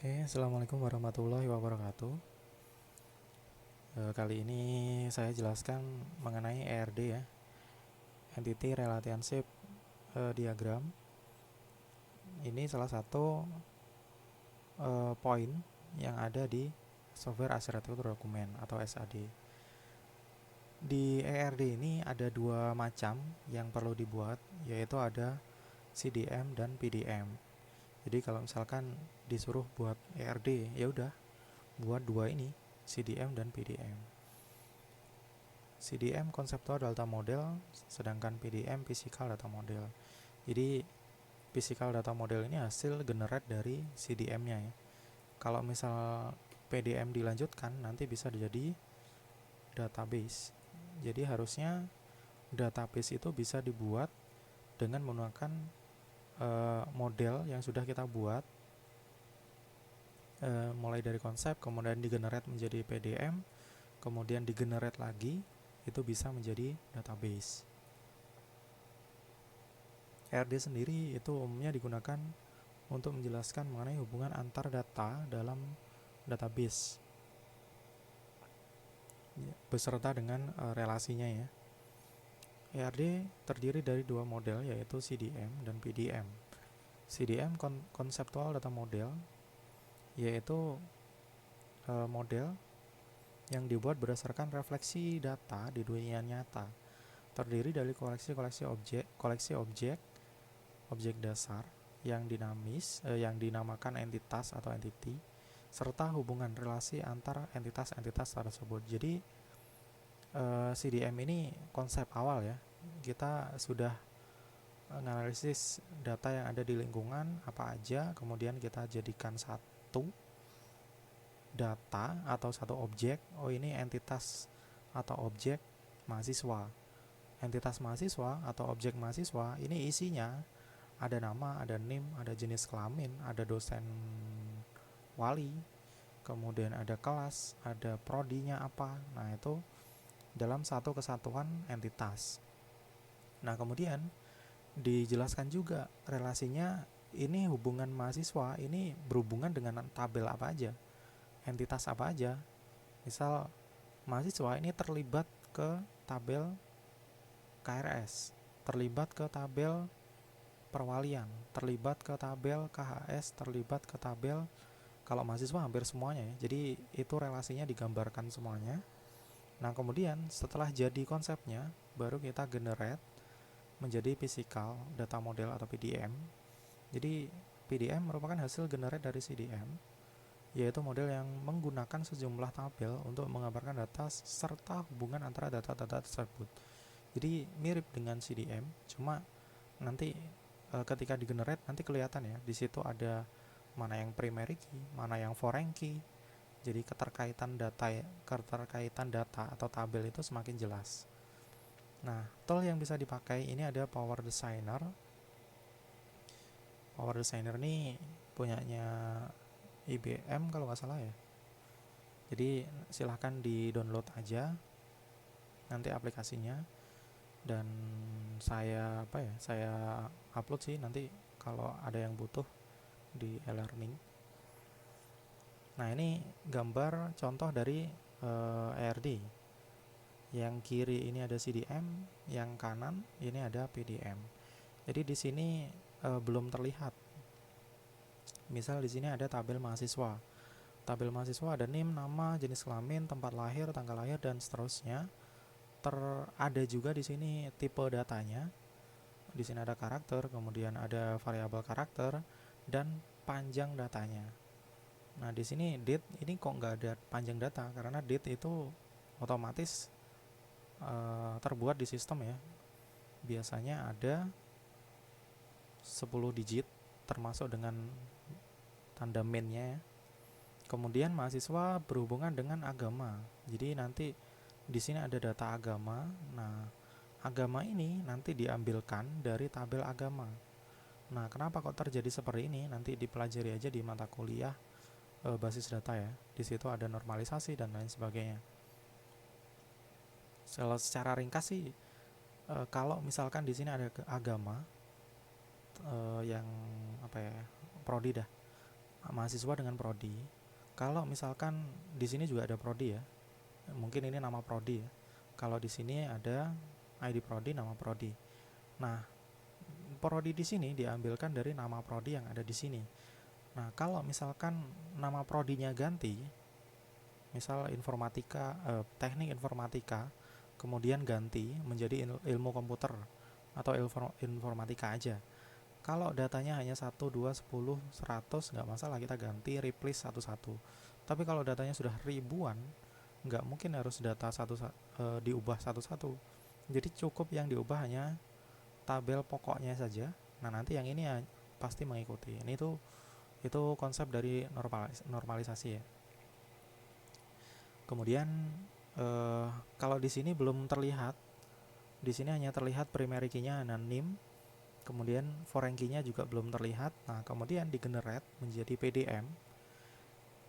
Assalamualaikum warahmatullahi wabarakatuh. Kali ini saya jelaskan mengenai ERD ya, Entity Relationship Diagram. Ini salah satu poin yang ada di software arsitektur dokumen atau SAD. Di ERD ini ada dua macam yang perlu dibuat, yaitu ada CDM dan PDM. Jadi kalau misalkan disuruh buat ERD, ya udah buat dua ini, CDM dan PDM. CDM Conceptual Data Model, sedangkan PDM Physical Data Model. Jadi Physical Data Model ini hasil generate dari CDM-nya ya. Kalau misal PDM dilanjutkan, nanti bisa jadi database. Jadi harusnya database itu bisa dibuat dengan menggunakan model yang sudah kita buat, mulai dari konsep, kemudian digenerate menjadi PDM, kemudian digenerate lagi, itu bisa menjadi database. ERD sendiri itu umumnya digunakan untuk menjelaskan mengenai hubungan antar data dalam database beserta dengan relasinya ya. ERD terdiri dari dua model, yaitu CDM dan PDM. CDM Conceptual Data Model, yaitu model yang dibuat berdasarkan refleksi data di dunia nyata, terdiri dari koleksi objek dasar yang dinamis, yang dinamakan entitas atau entity, serta hubungan relasi antara entitas-entitas tersebut. Jadi CDM ini konsep awal ya. Kita sudah menganalisis data yang ada di lingkungan apa aja, kemudian kita jadikan satu data atau satu objek. Oh, ini entitas atau objek mahasiswa. Entitas mahasiswa atau objek mahasiswa ini isinya ada nama, ada NIM, ada jenis kelamin, ada dosen wali, kemudian ada kelas, ada prodinya apa. Nah, itu dalam satu kesatuan entitas. Nah, kemudian dijelaskan juga relasinya, ini hubungan mahasiswa ini berhubungan dengan tabel apa aja, entitas apa aja. Misal mahasiswa ini terlibat ke tabel KRS, terlibat ke tabel perwalian, terlibat ke tabel KHS, terlibat ke tabel, kalau mahasiswa hampir semuanya ya. Jadi itu relasinya digambarkan semuanya. Nah, kemudian setelah jadi konsepnya, baru kita generate menjadi physical data model atau PDM. Jadi PDM merupakan hasil generate dari CDM, yaitu model yang menggunakan sejumlah tabel untuk menggambarkan data serta hubungan antara data-data tersebut. Jadi mirip dengan CDM, cuma nanti ketika digenerate nanti kelihatan ya, di situ ada mana yang primary key, mana yang foreign key. Jadi keterkaitan data atau tabel itu semakin jelas. Nah, tool yang bisa dipakai ini ada Power Designer. Power Designer ini punyanya IBM kalau nggak salah ya. Jadi silahkan di download aja nanti aplikasinya, dan saya upload sih nanti kalau ada yang butuh di e-learning. Nah, ini gambar contoh dari ERD. Yang kiri ini ada CDM, yang kanan ini ada PDM. Jadi di sini belum terlihat. Misal di sini ada tabel mahasiswa. Tabel mahasiswa ada NIM, nama, jenis kelamin, tempat lahir, tanggal lahir, dan seterusnya. Ada juga di sini tipe datanya. Di sini ada karakter, kemudian ada variabel karakter dan panjang datanya. Nah, di sini date ini kok nggak ada panjang data, karena date itu otomatis terbuat di sistem ya. Biasanya ada 10 digit termasuk dengan tanda min-nya ya. Kemudian mahasiswa berhubungan dengan agama. Jadi nanti di sini ada data agama. Nah, agama ini nanti diambilkan dari tabel agama. Nah, kenapa kok terjadi seperti ini? Nanti dipelajari aja di mata kuliah basis data ya. Di situ ada normalisasi dan lain sebagainya. Secara ringkas sih, kalau misalkan di sini ada agama, yang prodi dah. mahasiswa dengan prodi. Kalau misalkan di sini juga ada prodi ya, mungkin ini nama prodi ya. Kalau di sini ada ID prodi, nama prodi. Nah, prodi di sini diambilkan dari nama prodi yang ada di sini. Nah, kalau misalkan nama prodinya ganti, misal teknik informatika, kemudian ganti menjadi ilmu komputer atau informatika aja. Kalau datanya hanya 1, 2, 10, 100 nggak masalah, kita ganti replace satu-satu. Tapi kalau datanya sudah ribuan, nggak mungkin harus data diubah satu-satu. Jadi cukup yang diubah hanya tabel pokoknya saja. Nah, nanti yang ini ya pasti mengikuti. Itu konsep dari normalisasi ya. Kemudian kalau di sini belum terlihat, di sini hanya terlihat primary key-nya NIM, kemudian foreign key-nya juga belum terlihat. Nah, kemudian di-generate menjadi PDM.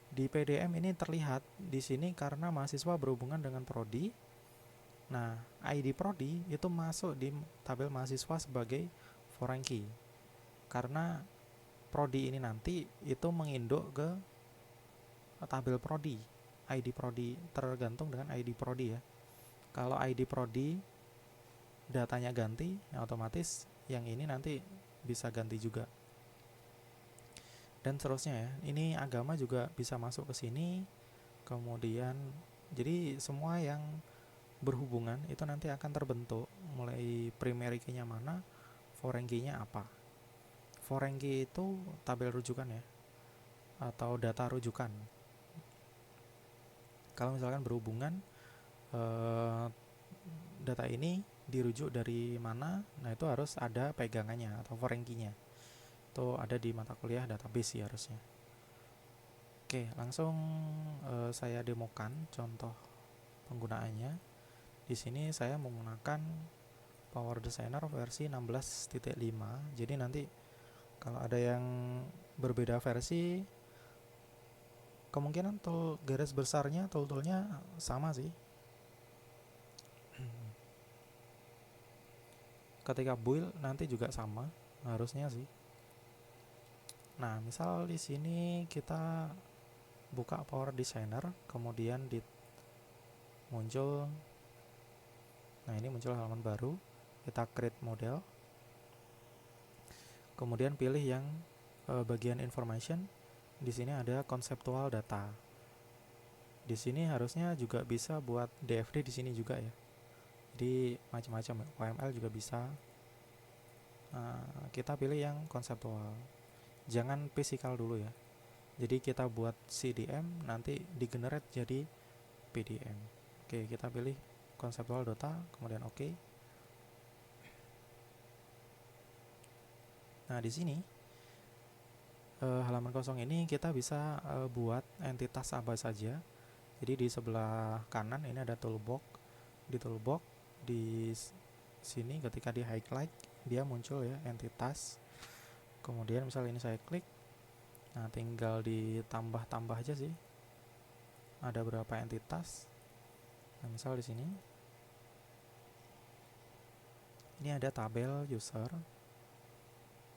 Di PDM ini terlihat di sini karena mahasiswa berhubungan dengan prodi. Nah, ID prodi itu masuk di tabel mahasiswa sebagai foreign key. Karena prodi ini nanti itu menginduk ke tabel prodi. ID prodi tergantung dengan ID prodi ya. Kalau ID prodi datanya ganti, ya otomatis yang ini nanti bisa ganti juga. Dan seterusnya ya. Ini agama juga bisa masuk ke sini. Kemudian jadi semua yang berhubungan itu nanti akan terbentuk mulai primary key-nya mana, foreign key-nya apa. Foreign key itu tabel rujukan ya, atau data rujukan. Kalau misalkan berhubungan data ini dirujuk dari mana, nah itu harus ada pegangannya atau foreign key-nya. Itu ada di mata kuliah database sih harusnya. Oke, langsung saya demokan contoh penggunaannya. Di sini saya menggunakan Power Designer versi 16.5. Jadi nanti kalau ada yang berbeda versi, kemungkinan garis besarnya toolnya sama sih. Ketika build nanti juga sama, harusnya sih. Nah, misal di sini kita buka Power Designer, kemudian muncul, nah ini muncul halaman baru, kita create model, kemudian pilih yang bagian information. Di sini ada conceptual data. Di sini harusnya juga bisa buat DFD di sini juga ya. Jadi macam-macam, OML juga bisa. Kita pilih yang conceptual. Jangan physical dulu ya. Jadi kita buat CDM, nanti di-generate jadi PDM. Oke, kita pilih conceptual data, kemudian oke. Nah, di sini halaman kosong ini kita bisa buat entitas apa saja. Jadi di sebelah kanan ini ada toolbox. Di toolbox di sini ketika di highlight dia muncul ya entitas. Kemudian misalnya ini saya klik, nah tinggal ditambah-tambah aja sih. Ada berapa entitas? Nah, misal di sini ini ada tabel user.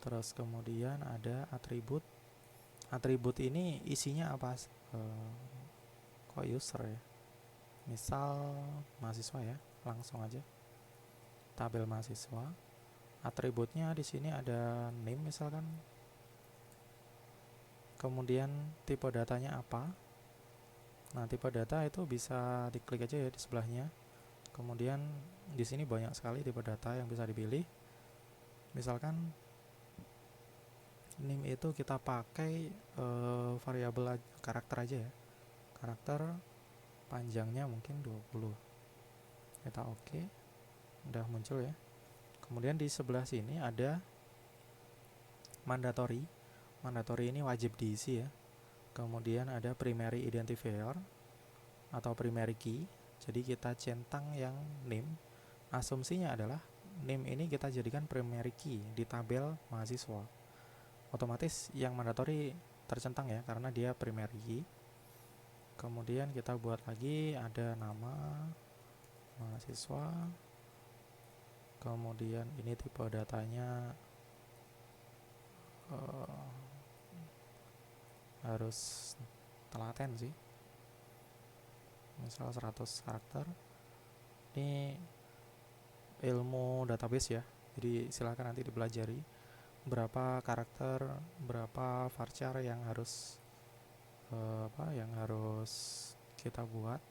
Terus kemudian ada atribut. Atribut ini isinya apa? Kok user ya? Misal mahasiswa ya, langsung aja. Tabel mahasiswa. Atributnya di sini ada name misalkan. Kemudian tipe datanya apa? Nah, tipe data itu bisa diklik aja ya di sebelahnya. Kemudian di sini banyak sekali tipe data yang bisa dipilih. Misalkan name itu kita pakai variabel karakter aja ya. Karakter panjangnya mungkin 20. Kita oke. Udah muncul ya. Kemudian di sebelah sini ada mandatory. Mandatory ini wajib diisi ya. Kemudian ada primary identifier atau primary key. Jadi kita centang yang name. Asumsinya adalah name ini kita jadikan primary key di tabel mahasiswa. Otomatis yang mandatory tercentang ya karena dia primary key. Kemudian kita buat lagi ada nama mahasiswa. Kemudian ini tipe datanya harus telaten sih. Misal 100 karakter. Ini ilmu database ya. Jadi silakan nanti dipelajari berapa karakter, berapa varchar yang harus kita buat.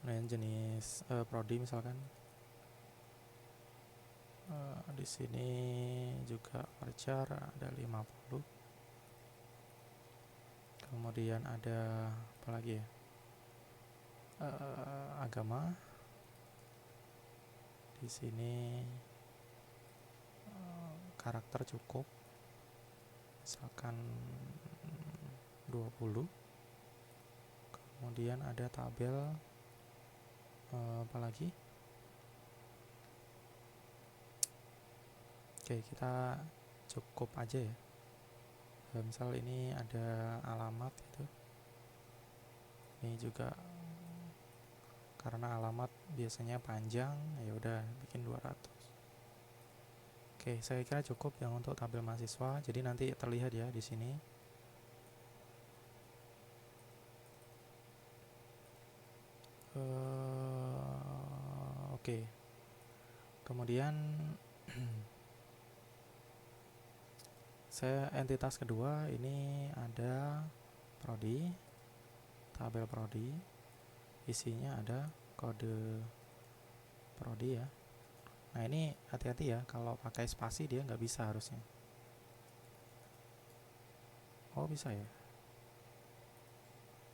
Nah, jenis prodi misalkan. Di sini juga varchar ada 50. Kemudian ada apa lagi ya? Agama. Di sini karakter cukup. Misalkan 20. Kemudian ada tabel apa lagi? Oke, kita cukup aja ya. Misal ini ada alamat itu. Ini juga karena alamat biasanya panjang, ya udah bikin 200. Oke, saya kira cukup yang untuk tabel mahasiswa. Jadi nanti terlihat ya di sini. Oke. Kemudian saya entitas kedua ini ada prodi, tabel prodi. Isinya ada kode prodi ya. Nah, ini hati-hati ya, kalau pakai spasi dia nggak bisa harusnya. Oh, bisa ya.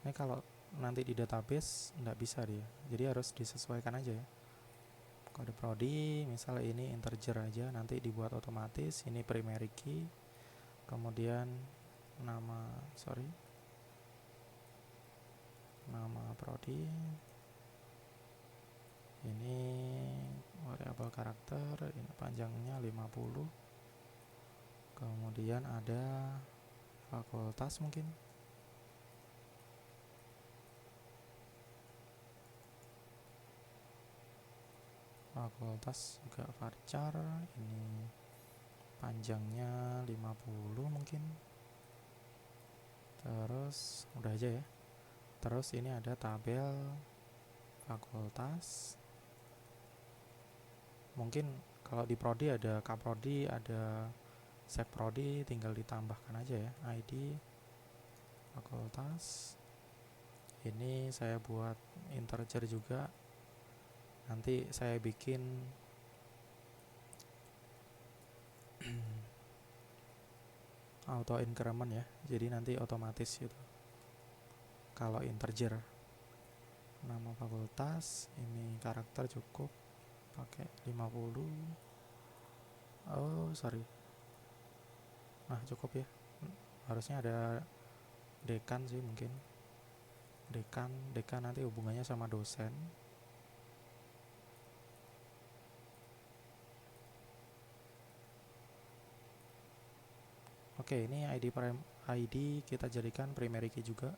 Ini kalau nanti di database nggak bisa dia, jadi harus disesuaikan aja ya. Kode prodi misalnya ini integer aja, nanti dibuat otomatis. Ini primary key, kemudian nama prodi, ini variabel karakter, ini panjangnya 50. Kemudian ada fakultas mungkin. Fakultas juga varchar, ini panjangnya 50 mungkin. Terus udah aja ya. Terus ini ada tabel fakultas. Mungkin kalau di prodi ada kaprodi, ada sekprodi, tinggal ditambahkan aja ya ID fakultas. Ini saya buat integer juga. Nanti saya bikin auto increment ya. Jadi nanti otomatis gitu. Kalau integer nama fakultas, ini karakter cukup pakai 50. Oh, sorry. Nah, cukup ya. Harusnya ada dekan sih mungkin. Dekan nanti hubungannya sama dosen. Oke, ini ID kita jadikan primary key juga.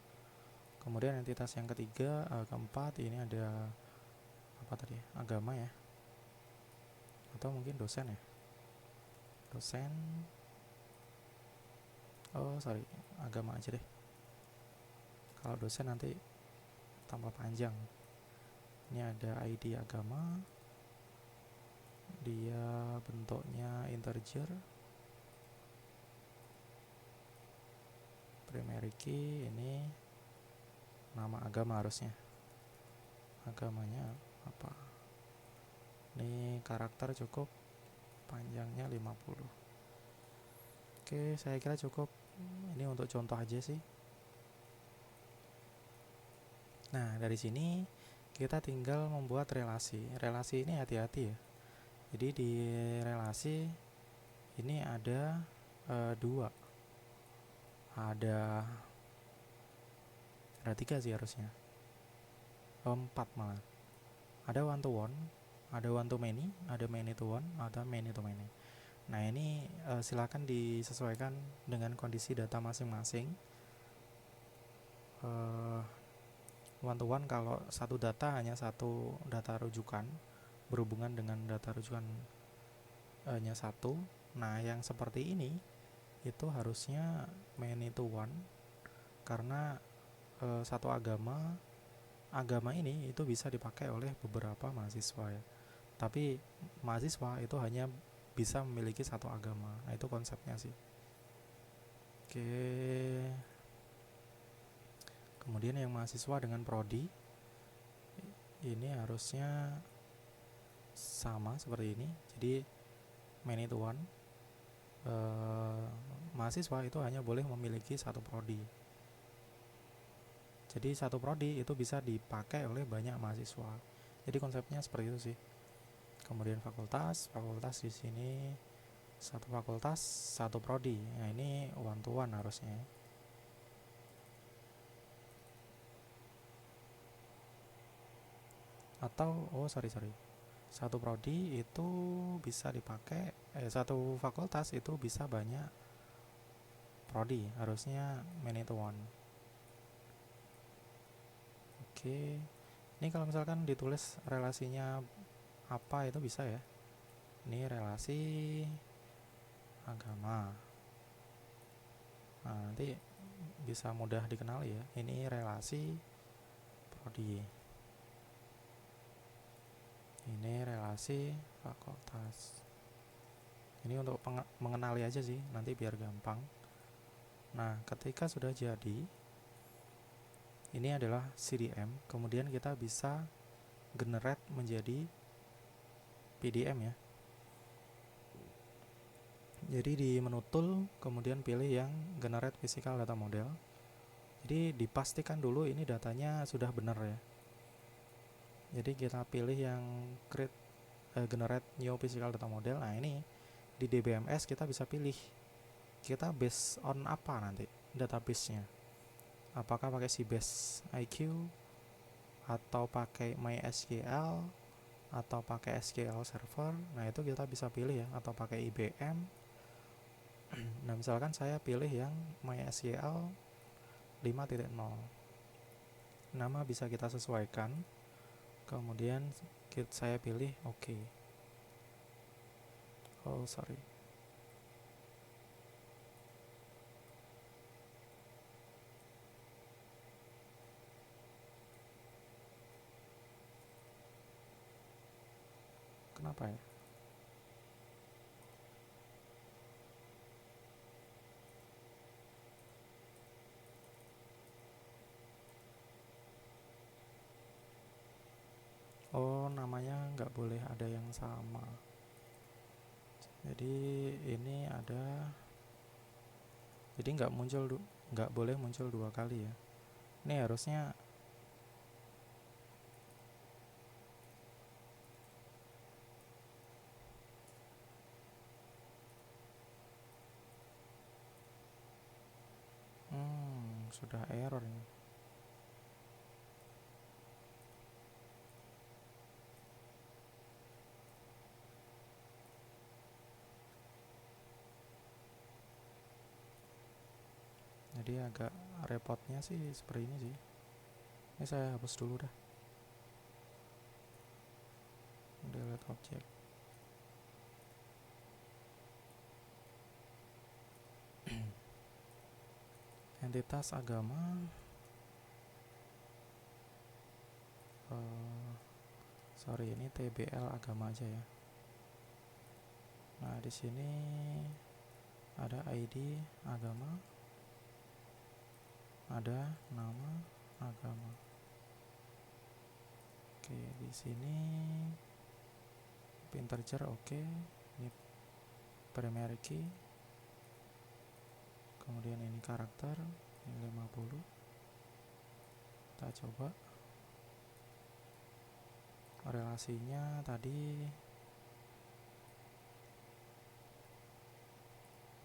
Kemudian entitas yang ketiga, keempat, ini ada apa tadi? Agama ya. Atau mungkin dosen ya. Dosen. Oh, sorry. Agama aja deh. Kalau dosen nanti tambah panjang. Ini ada ID agama. Dia bentuknya integer. Primary key, ini nama agama harusnya. Agamanya apa? Ini karakter cukup, panjangnya 50. Oke, saya kira cukup. Ini untuk contoh aja sih. Nah, dari sini kita tinggal membuat relasi. Relasi ini hati-hati ya. Jadi di relasi ini ada 2. Ada 3 sih harusnya. 4 malah. Ada one to one, ada one to many, ada many to one, ada many to many. Nah, ini silakan disesuaikan dengan kondisi data masing-masing. One to one kalau satu data hanya satu data rujukan, berhubungan dengan data rujukan hanya satu. Nah, yang seperti ini itu harusnya many to one, karena satu agama ini itu bisa dipakai oleh beberapa mahasiswa ya. Tapi mahasiswa itu hanya bisa memiliki satu agama. Nah, itu konsepnya sih. Oke. Kemudian yang mahasiswa dengan prodi ini harusnya sama seperti ini. Jadi many to one. Mahasiswa itu hanya boleh memiliki satu prodi. Jadi satu prodi itu bisa dipakai oleh banyak mahasiswa. Jadi konsepnya seperti itu sih. Kemudian fakultas di sini satu fakultas satu prodi. Nah, ini one to one harusnya. Atau sorry. Satu prodi itu bisa dipakai satu fakultas itu bisa banyak prodi, harusnya many to one. Oke. Ini kalau misalkan ditulis relasinya apa itu bisa ya. Ini relasi agama. Nah, nanti bisa mudah dikenali ya. Ini relasi prodi. Ini relasi fakultas. Ini untuk mengenali aja sih, nanti biar gampang. Nah, ketika sudah jadi, ini adalah CDM. Kemudian kita bisa generate menjadi PDM ya. Jadi di menu tool, kemudian pilih yang generate physical data model. Jadi dipastikan dulu ini datanya sudah benar ya. Jadi kita pilih yang create generate new physical data model. Nah, ini di DBMS kita bisa pilih kita based on apa nanti database-nya. Apakah pakai Sybase IQ atau pakai MySQL atau pakai SQL Server. Nah, itu kita bisa pilih ya, atau pakai IBM. Nah, misalkan saya pilih yang MySQL 5.0. Nama bisa kita sesuaikan. Kemudian saya pilih OK. Oh, sorry. Kenapa ya? Oh, namanya nggak boleh ada yang sama. Jadi ini ada, jadi nggak boleh muncul dua kali ya. Ini harusnya sudah error ini. Jadi agak repotnya sih seperti ini sih. Ini saya hapus dulu dah. Delete object. Entitas agama. Sorry, ini TBL agama aja ya. Nah, di sini ada ID agama, ada nama agama. Oke, di sini integer oke. Ini primary key. Kemudian ini karakter, ini 50. Kita coba relasinya tadi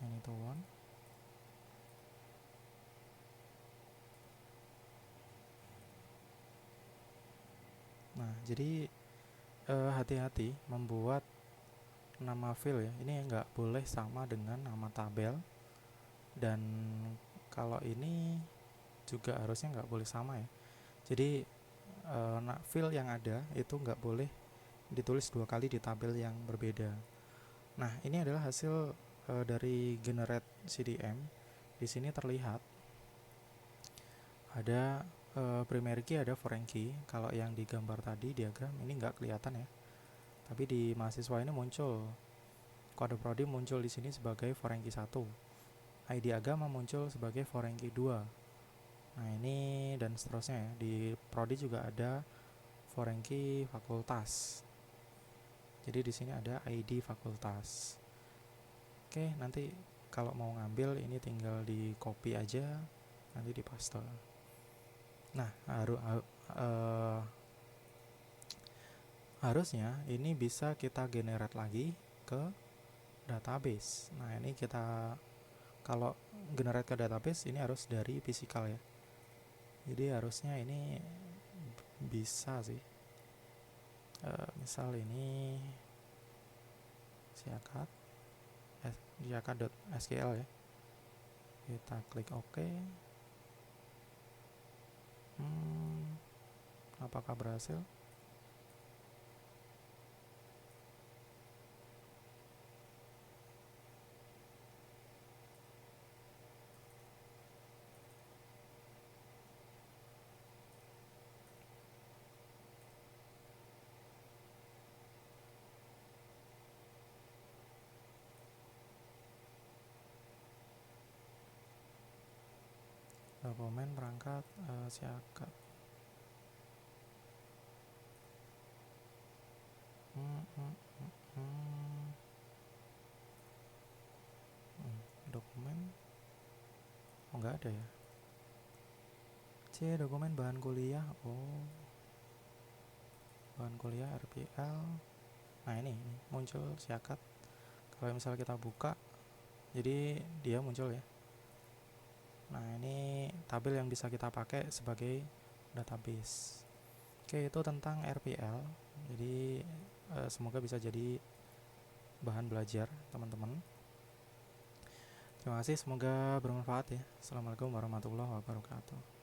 ini to one. Nah, jadi hati-hati membuat nama file ya. Ini nggak boleh sama dengan nama tabel, dan kalau ini juga harusnya nggak boleh sama ya. Jadi file yang ada itu nggak boleh ditulis dua kali di tabel yang berbeda. Nah, ini adalah hasil dari generate CDM di sini terlihat ada primary key, ada foreign key. Kalau yang di gambar tadi diagram ini nggak kelihatan ya, tapi di mahasiswa ini muncul kode prodi muncul di sini sebagai foreign key 1, ID agama muncul sebagai foreign key 2. Nah ini dan seterusnya ya. Di prodi juga ada foreign key fakultas. Jadi di sini ada ID fakultas. Oke, nanti kalau mau ngambil ini tinggal di copy aja, nanti di paste. Nah, harusnya ini bisa kita generate lagi ke database. Nah, ini kita kalau generate ke database ini harus dari physical ya. Jadi harusnya ini bisa sih. Misal ini siakat.sql ya. Kita klik OK. Apakah berhasil? Dokumen perangkat siakat. Dokumen nggak ada ya. Dokumen bahan kuliah. Bahan kuliah RPL. Nah ini muncul siakat. Kalau misalnya kita buka, jadi dia muncul ya. Nah ini tabel yang bisa kita pakai sebagai database. Oke, itu tentang RPL. Jadi semoga bisa jadi bahan belajar teman-teman. Terima kasih, semoga bermanfaat ya. Assalamualaikum warahmatullahi wabarakatuh.